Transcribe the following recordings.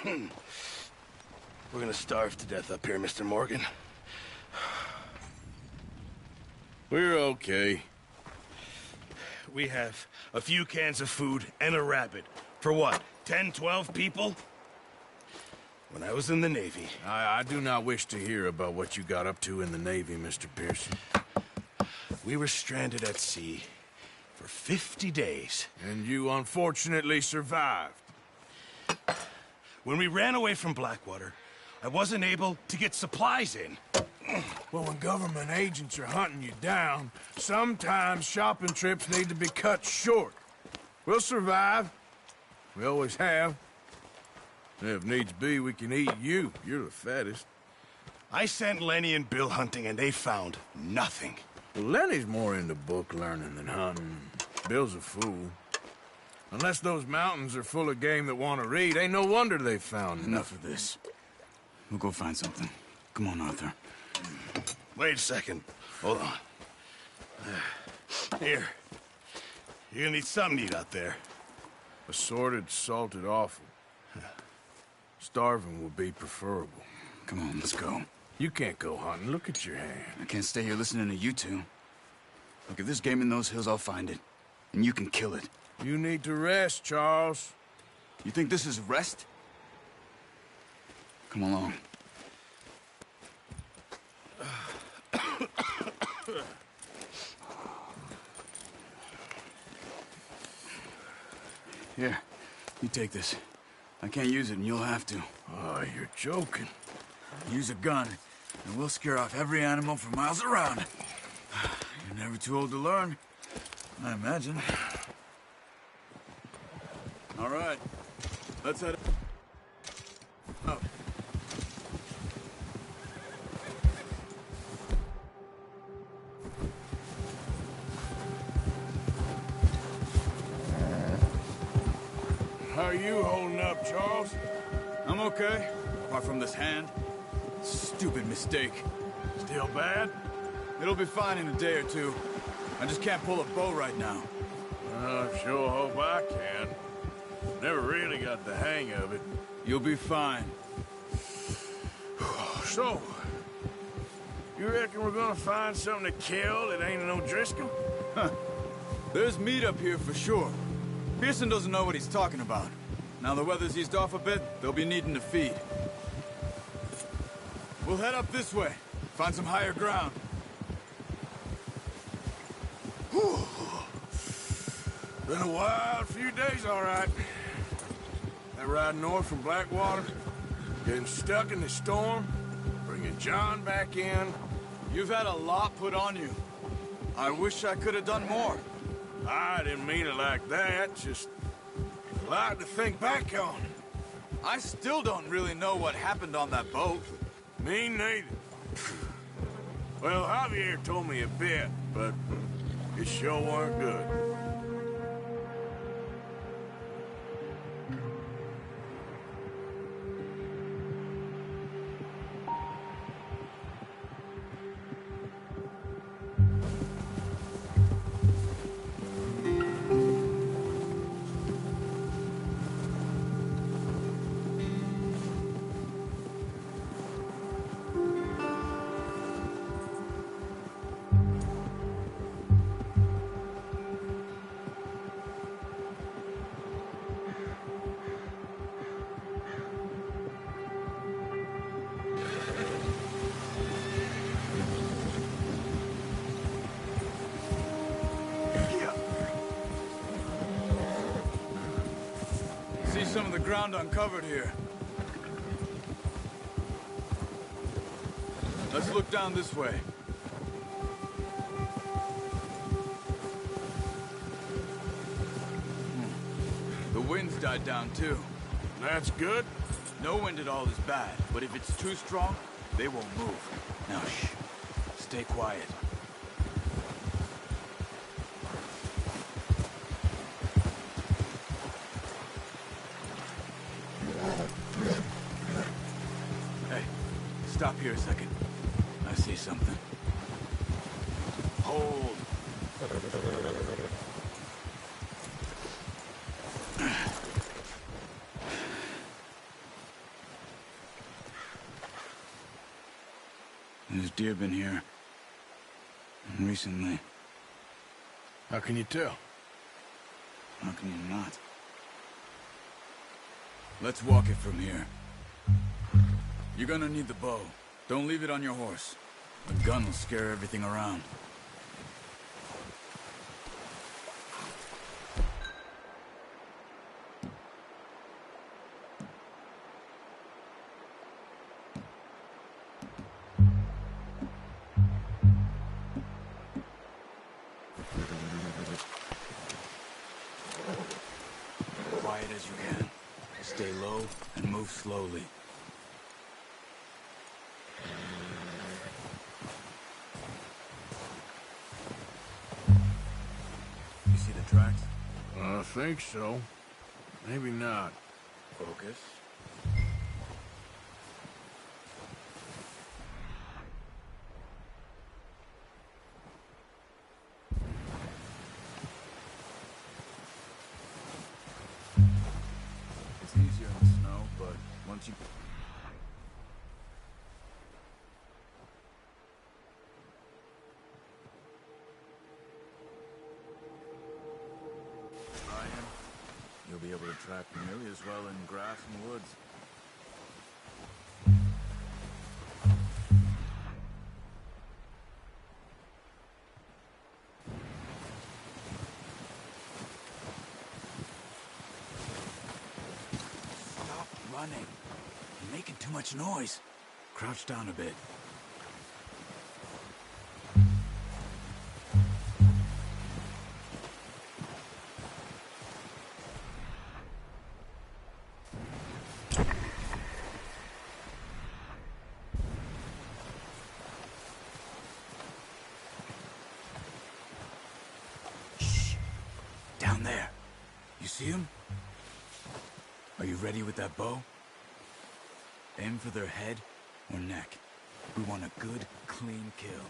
We're gonna starve to death up here, Mr. Morgan. We're okay. We have a few cans of food and a rabbit. For what, 10, 12 people? When I was in the Navy... I do not wish to hear about what you got up to in the Navy, Mr. Pearson. We were stranded at sea for 50 days. And you unfortunately survived. When we ran away from Blackwater, I wasn't able to get supplies in. Well, when government agents are hunting you down, sometimes shopping trips need to be cut short. We'll survive. We always have. And if needs be, we can eat you. You're the fattest. I sent Lenny and Bill hunting, and they found nothing. Well, Lenny's more into book learning than hunting. Bill's a fool. Unless those mountains are full of game that want to read, ain't no wonder they found Enough of this. We'll go find something. Come on, Arthur. Wait a second. Hold on. Here. You're gonna need something to eat out there. Assorted, salted offal. Starving would be preferable. Come on, let's go. You can't go hunting. Look at your hand. I can't stay here listening to you two. Look, if there's game in those hills, I'll find it. And you can kill it. You need to rest, Charles. You think this is rest? Come along. Here, you take this. I can't use it, and you'll have to. Oh, you're joking. Use a gun, and we'll scare off every animal for miles around. You're never too old to learn, I imagine. All right, let's head up. How are you holding up, Charles? I'm okay, apart from this hand. Stupid mistake. Still bad? It'll be fine in a day or two. I just can't pull a bow right now. I sure hope I can. Never really got the hang of it. You'll be fine. So, you reckon we're gonna find something to kill that ain't no Driscoll? Huh. There's meat up here for sure. Pearson doesn't know what he's talking about. Now the weather's eased off a bit, they'll be needing to feed. We'll head up this way. Find some higher ground. Whew. Been a wild few days, all right. That ride north from Blackwater, getting stuck in the storm, bringing John back in. You've had a lot put on you. I wish I could have done more. I didn't mean it like that, just a lot to think back on. I still don't really know what happened on that boat. Me neither. Well, Javier told me a bit, but it sure weren't good. See some of the ground uncovered here. Let's look down this way. The wind's died down too. That's good. No wind at all is bad, but if it's too strong, they won't move. Now shh. Stay quiet. Hey, stop here a second. I see something. Hold. deer been here. And recently. How can you tell? How can you not? Let's walk it from here. You're gonna need the bow. Don't leave it on your horse. The gun will scare everything around. Quiet as you can. Stay low and move slowly. You see the tracks? I think so. Maybe not. Focus. It's easier in the snow, but once you... Try him. You'll be able to track nearly as well in grass and woods. Stop running. You're making too much noise. Crouch down a bit. Down there. You see him? Are you ready with that bow? Aim for their head or neck. We want a good, clean kill.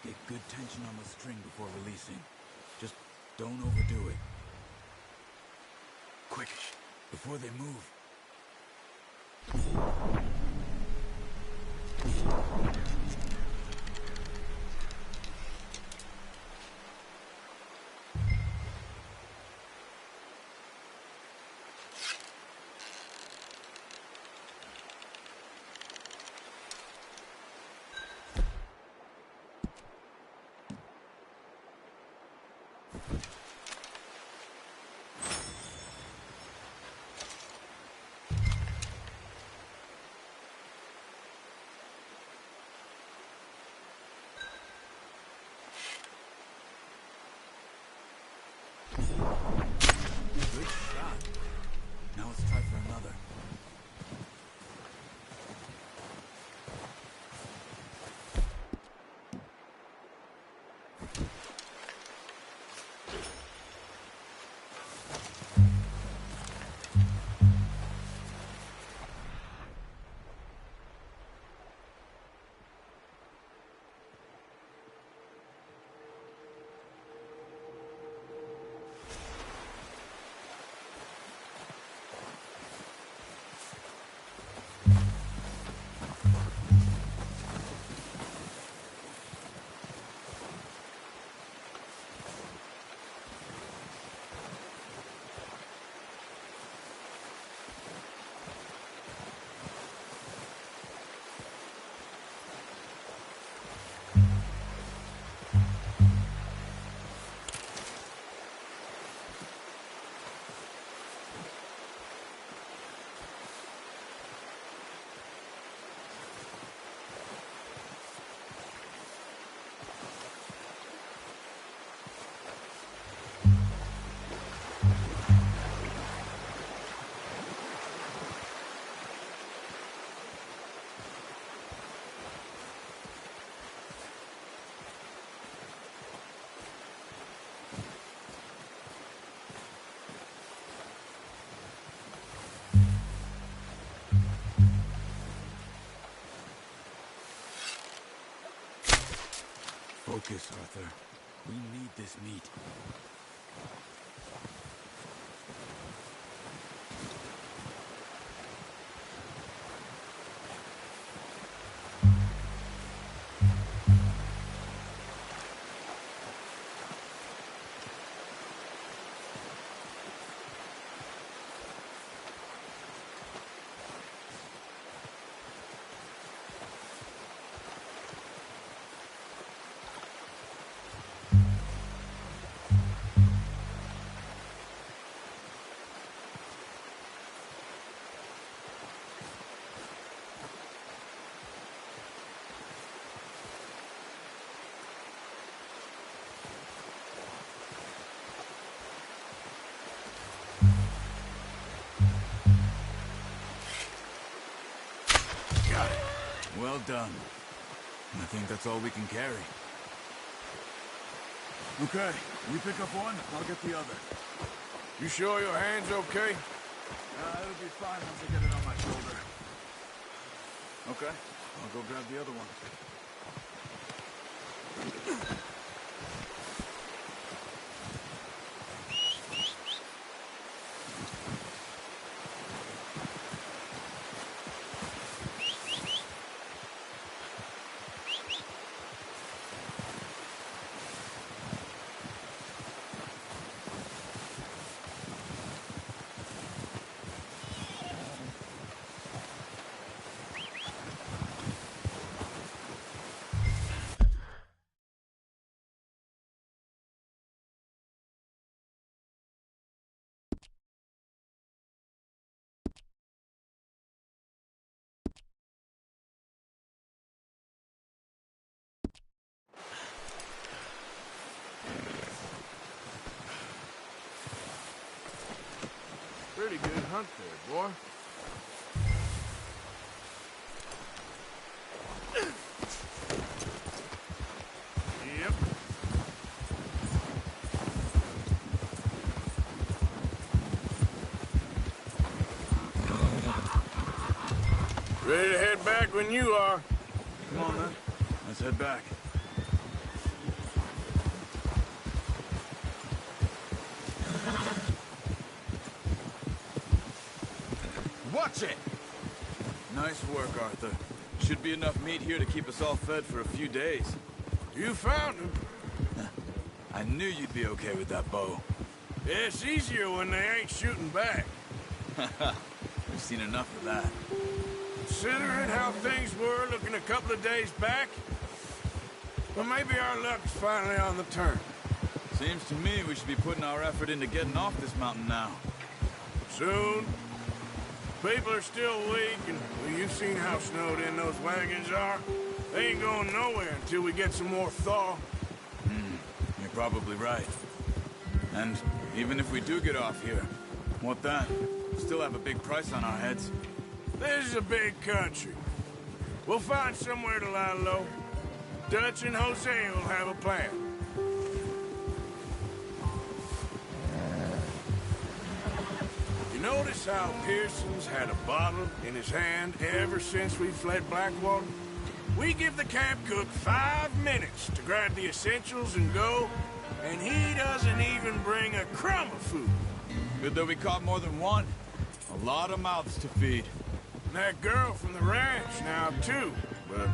Get good tension on the string before releasing. Just don't overdo it. Quick, before they move. Good shot. Now let's try for another. Focus, Arthur. We need this meat. Well done. I think that's all we can carry. Okay, you pick up one, I'll get the other. You sure your hand's okay? It'll be fine once I get it on my shoulder. Okay, I'll go grab the other one. Pretty good hunt there, boy. Yep. Ready to head back when you are. Come on, then. Let's head back. Watch it! Nice work, Arthur. Should be enough meat here to keep us all fed for a few days. You found him. I knew you'd be okay with that bow. Yeah, it's easier when they ain't shooting back. We've seen enough of that. Considering how things were looking a couple of days back, well, maybe our luck's finally on the turn. Seems to me we should be putting our effort into getting off this mountain now. Soon. People are still weak, and well, you've seen how snowed in those wagons are. They ain't going nowhere until we get some more thaw. You're probably right. And even if we do get off here, what then? We still have a big price on our heads. This is a big country. We'll find somewhere to lie low. Dutch and Jose will have a plan. You notice how Pearson's had a bottle in his hand ever since we fled Blackwater? We give the camp cook 5 minutes to grab the essentials and go, and he doesn't even bring a crumb of food. Good that we caught more than one. A lot of mouths to feed. And that girl from the ranch now, too, but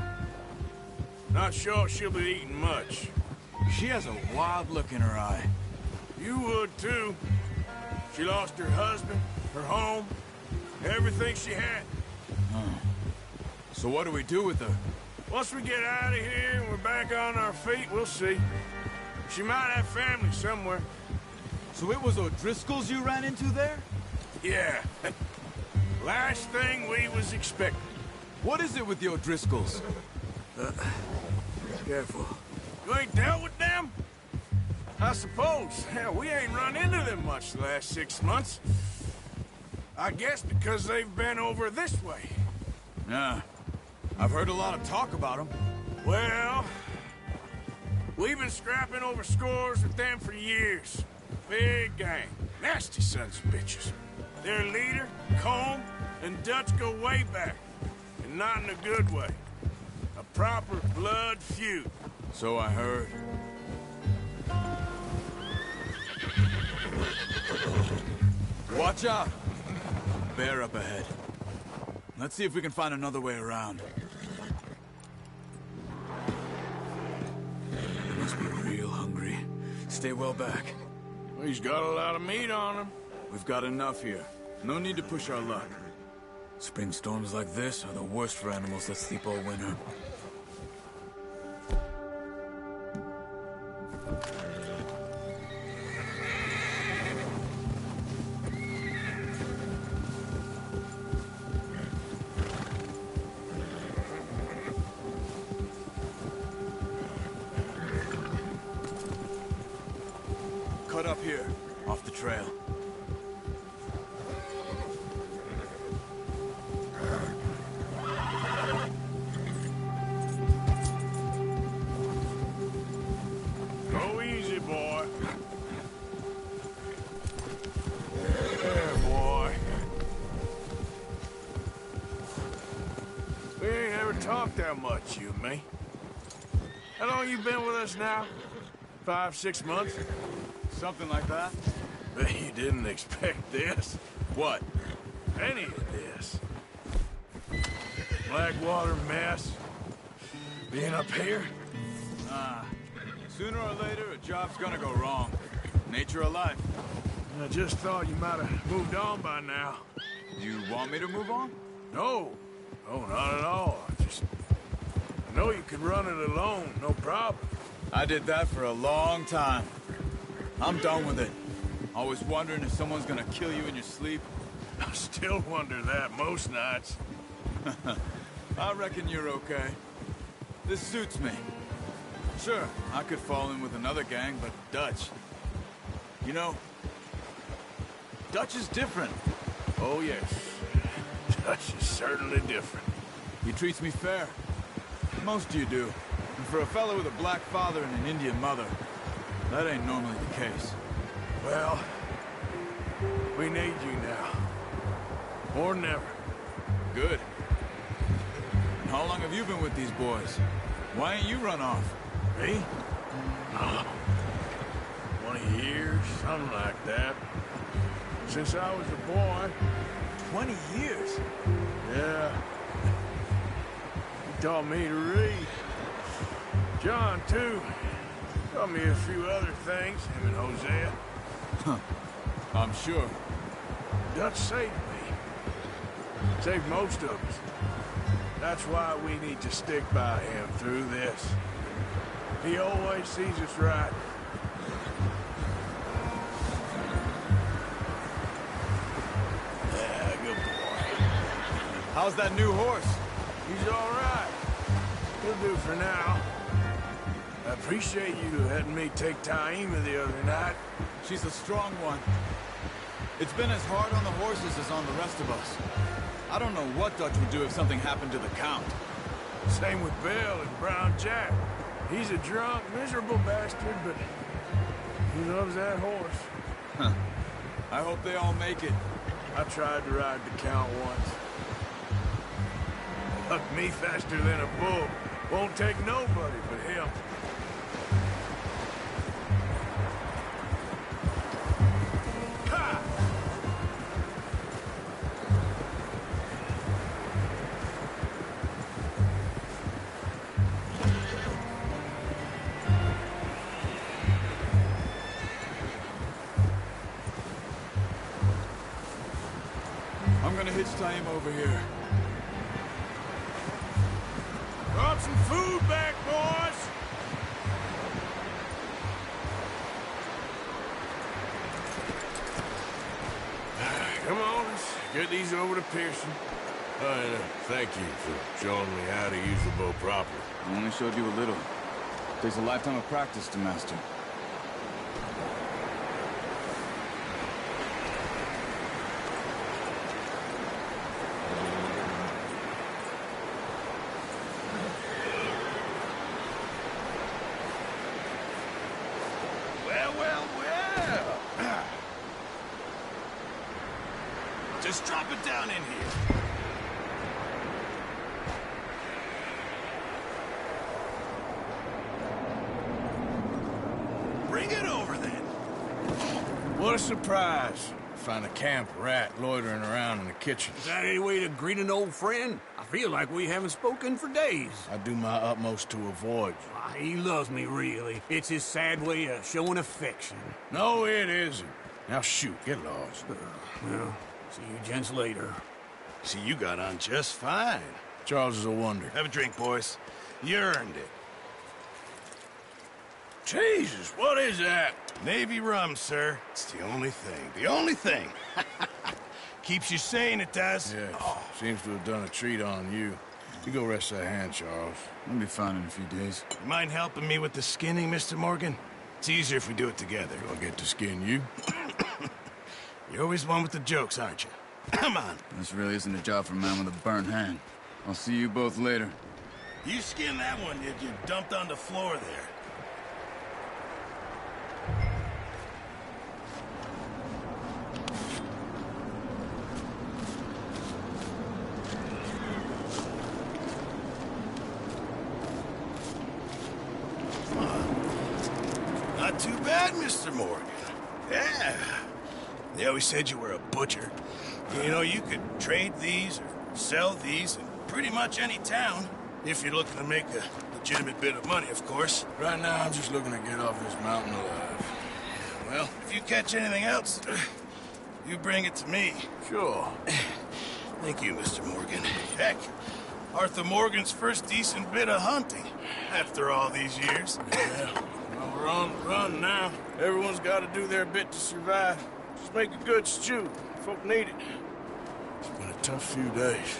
not sure she'll be eating much. She has a wild look in her eye. You would, too. She lost her husband, her home, everything she had. So what do we do with her? Once we get out of here and we're back on our feet, we'll see. She might have family somewhere. So it was O'Driscoll's you ran into there? Yeah. Last thing we was expecting. What is it with the O'Driscolls? Careful. You ain't dealt with them? I suppose. Hell, we ain't run into them much the last 6 months. I guess because they've been over this way. Yeah. I've heard a lot of talk about them. Well, we've been scrapping over scores with them for years. Big gang. Nasty sons of bitches. Their leader, Combe, and Dutch go way back. And not in a good way. A proper blood feud. So I heard. Watch out! Bear up ahead. Let's see if we can find another way around. They must be real hungry. Stay well back. He's got a lot of meat on him. We've got enough here. No need to push our luck. Spring storms like this are the worst for animals that sleep all winter. Cut up here, off the trail. talk that much, you and me. How long you been with us now? 5, 6 months? Something like that? Bet you didn't expect this. What? Any of this. Blackwater mess. Being up here? Sooner or later, a job's gonna go wrong. Nature of life. I just thought you might have moved on by now. You want me to move on? No. No, not at all. I know you could run it alone, no problem. I did that for a long time. I'm done with it. Always wondering if someone's gonna kill you in your sleep. I still wonder that most nights. I reckon you're okay. This suits me. Sure, I could fall in with another gang, but Dutch... You know, Dutch is different. Oh, yes. Dutch is certainly different. He treats me fair. Most of you do. And for a fellow with a black father and an Indian mother, that ain't normally the case. Well, we need you now. More than ever. Good. And how long have you been with these boys? Why ain't you run off? Me? Oh, 20 years, something like that. Since I was a boy. 20 years? Yeah. He taught me to read. John, too. Taught me a few other things, him and Hosea. Huh. I'm sure. Dutch saved me. Saved most of us. That's why we need to stick by him through this. He always sees us right. Yeah, good boy. How's that new horse? He's all right. He'll do for now. I appreciate you letting me take Taima the other night. She's a strong one. It's been as hard on the horses as on the rest of us. I don't know what Dutch would do if something happened to the Count. Same with Bill and Brown Jack. He's a drunk, miserable bastard, but he loves that horse. Huh. I hope they all make it. I tried to ride the Count once. Bucked me faster than a bull. Won't take nobody but him. Ha! I'm gonna hitch Taima over here. Brought some food back, boys! Come on, let's get these over to Pearson. Thank you for showing me how to use the bow properly. I only showed you a little. Takes a lifetime of practice to master. Well. Just drop it down in here. Bring it over then. What a surprise. Find a camp rat loitering around in the kitchen. Is that any way to greet an old friend? I feel like we haven't spoken for days. I do my utmost to avoid you. He loves me, really. It's his sad way of showing affection. No, it isn't. Now shoot, get lost. Well, see you gents later. See, you got on just fine. Charles is a wonder. Have a drink, boys. You earned it. Jesus, what is that? Navy rum, sir. It's the only thing. The only thing. Keeps you sane, it does. Yes, seems to have done a treat on you. You go rest that hand, Charles. I'll be fine in a few days. You mind helping me with the skinning, Mr. Morgan? It's easier if we do it together. Do I get to skin you? You're always one with the jokes, aren't you? Come on. This really isn't a job for a man with a burnt hand. I'll see you both later. You skinned that one, did you? Dumped on the floor there. too bad, Mr. Morgan. Yeah. They always said you were a butcher. You know, you could trade these or sell these in pretty much any town. If you're looking to make a legitimate bit of money, of course. Right now, I'm just looking to get off this mountain alive. Well, if you catch anything else, you bring it to me. Sure. Thank you, Mr. Morgan. Heck, Arthur Morgan's first decent bit of hunting after all these years. Yeah. Well, we're on the run now. Everyone's got to do their bit to survive. Just make a good stew. Folk need it. It's been a tough few days.